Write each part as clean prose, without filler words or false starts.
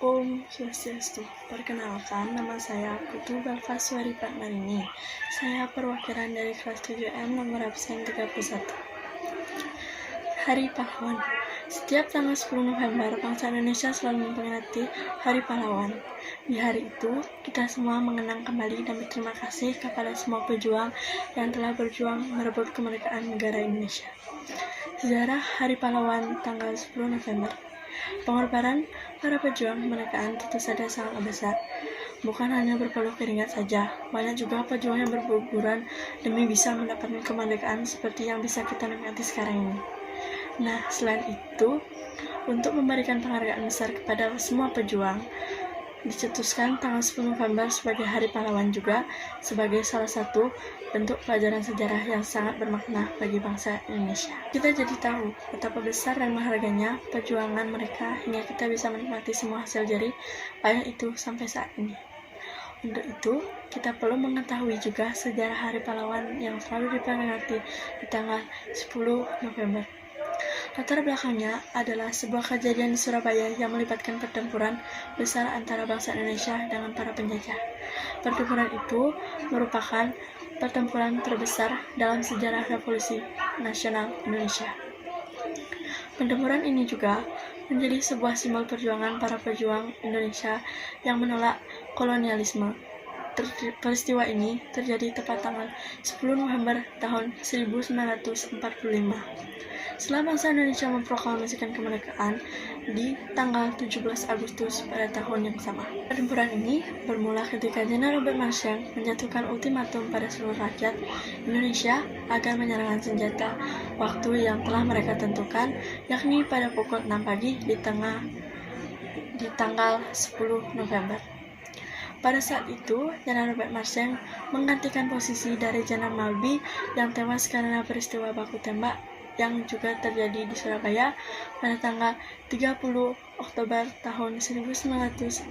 Om Swastiastu. Perkenalkan, nama saya Putu Balfaswari Patmarini. Saya perwakilan dari kelas 7M nomor absen 31. Hari Pahlawan. Setiap tanggal 10 November, bangsa Indonesia selalu memperingati Hari Pahlawan. Di hari itu, kita semua mengenang kembali dan berterima kasih kepada semua pejuang yang telah berjuang merebut kemerdekaan negara Indonesia. Sejarah Hari Pahlawan tanggal 10 November. Pengorbanan para pejuang kemerdekaan tentu saja sangat besar. Bukan hanya berpeluh keringat saja, banyak juga pejuang yang berguguran demi bisa mendapatkan kemerdekaan seperti yang bisa kita nikmati sekarang ini. Nah, selain itu, untuk memberikan penghargaan besar kepada semua pejuang, dicetuskan tanggal 10 November sebagai Hari Pahlawan juga sebagai salah satu bentuk pelajaran sejarah yang sangat bermakna bagi bangsa Indonesia. Kita jadi tahu betapa besar dan berharganya perjuangan mereka hingga kita bisa menikmati semua hasil jerih payah itu sampai saat ini. Untuk itu, kita perlu mengetahui juga sejarah Hari Pahlawan yang selalu diperingati di tanggal 10 November. Latar belakangnya adalah sebuah kejadian di Surabaya yang melibatkan pertempuran besar antara bangsa Indonesia dengan para penjajah. Pertempuran itu merupakan pertempuran terbesar dalam sejarah Revolusi Nasional Indonesia. Pertempuran ini juga menjadi sebuah simbol perjuangan para pejuang Indonesia yang menolak kolonialisme. Peristiwa ini terjadi tepat tanggal 10 November tahun 1945. Setelah bangsa Indonesia memproklamasikan kemerdekaan di tanggal 17 Agustus pada tahun yang sama. Pertempuran ini bermula ketika Jenderal Robert Marshall menjatuhkan ultimatum pada seluruh rakyat Indonesia agar menyerahkan senjata waktu yang telah mereka tentukan, yakni pada pukul 6 pagi di tanggal 10 November. Pada saat itu, Jenderal Robert Marshall menggantikan posisi dari Jenderal Malby yang tewas karena peristiwa baku tembak yang juga terjadi di Surabaya pada tanggal 30 Oktober tahun 1945.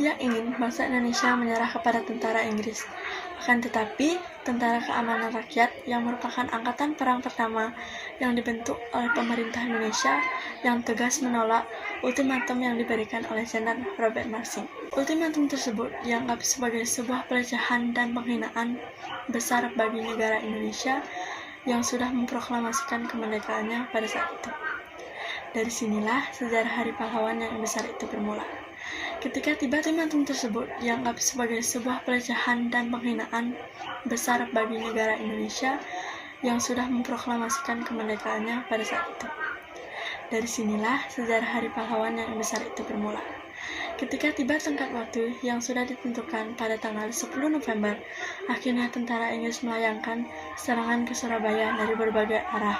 Ia ingin bangsa Indonesia menyerah kepada tentara Inggris. Akan tetapi, Tentara Keamanan Rakyat yang merupakan angkatan perang pertama yang dibentuk oleh pemerintah Indonesia yang tegas menolak ultimatum yang diberikan oleh Jenderal Robert Marshall. Ultimatum tersebut dianggap sebagai sebuah pelecehan dan penghinaan besar bagi negara Indonesia yang sudah memproklamasikan kemerdekaannya pada saat itu. Dari sinilah sejarah Hari Pahlawan yang besar itu bermula. Ketika tiba ultimatum tersebut dianggap sebagai sebuah pelecehan dan penghinaan besar bagi negara Indonesia yang sudah memproklamasikan kemerdekaannya pada saat itu. Dari sinilah sejarah Hari Pahlawan yang besar itu bermula. Ketika tiba tenggat waktu yang sudah ditentukan pada tanggal 10 November, akhirnya tentara Inggris melayangkan serangan ke Surabaya dari berbagai arah,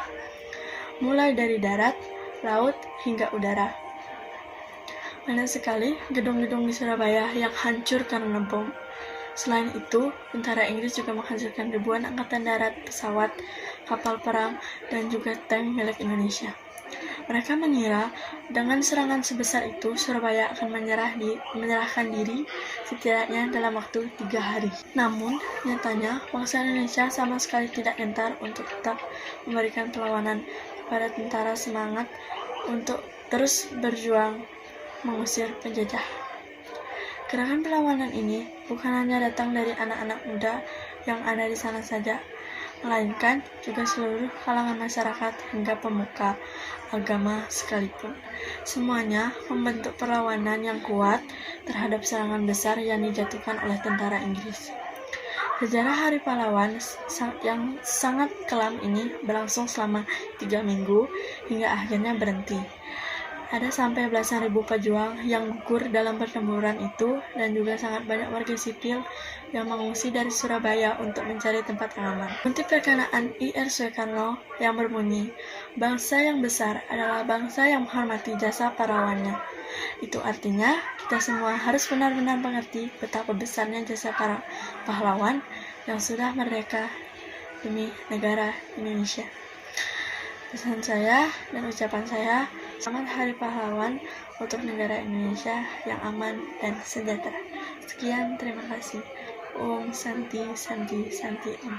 mulai dari darat, laut, hingga udara. Banyak sekali gedung-gedung di Surabaya yang hancur karena bom. Selain itu, tentara Inggris juga menghancurkan ribuan angkatan darat, pesawat, kapal perang, dan juga tank milik Indonesia. Mereka mengira dengan serangan sebesar itu Surabaya akan menyerahkan diri setidaknya dalam waktu 3 hari. Namun, nyatanya bangsa Indonesia sama sekali tidak gentar untuk tetap memberikan perlawanan kepada tentara, semangat untuk terus berjuang mengusir penjajah. Gerakan perlawanan ini bukan hanya datang dari anak-anak muda yang ada di sana saja, melainkan juga seluruh kalangan masyarakat hingga pemuka agama sekalipun. Semuanya membentuk perlawanan yang kuat terhadap serangan besar yang dijatuhkan oleh tentara Inggris. Sejarah Hari Pahlawan yang sangat kelam ini berlangsung selama 3 minggu hingga akhirnya berhenti. Ada sampai belasan ribu pejuang yang gugur dalam pertempuran itu dan juga sangat banyak warga sipil yang mengungsi dari Surabaya untuk mencari tempat yang aman. Kutip perkataan I.R. Soekarno yang berbunyi, "Bangsa yang besar adalah bangsa yang menghormati jasa pahlawannya." Itu artinya kita semua harus benar-benar mengerti betapa besarnya jasa para pahlawan yang sudah merdeka demi negara Indonesia. Pesan saya dan ucapan saya, selamat Hari Pahlawan untuk negara Indonesia yang aman dan sejahtera. Sekian, terima kasih. Om Santi Santi Santi Om.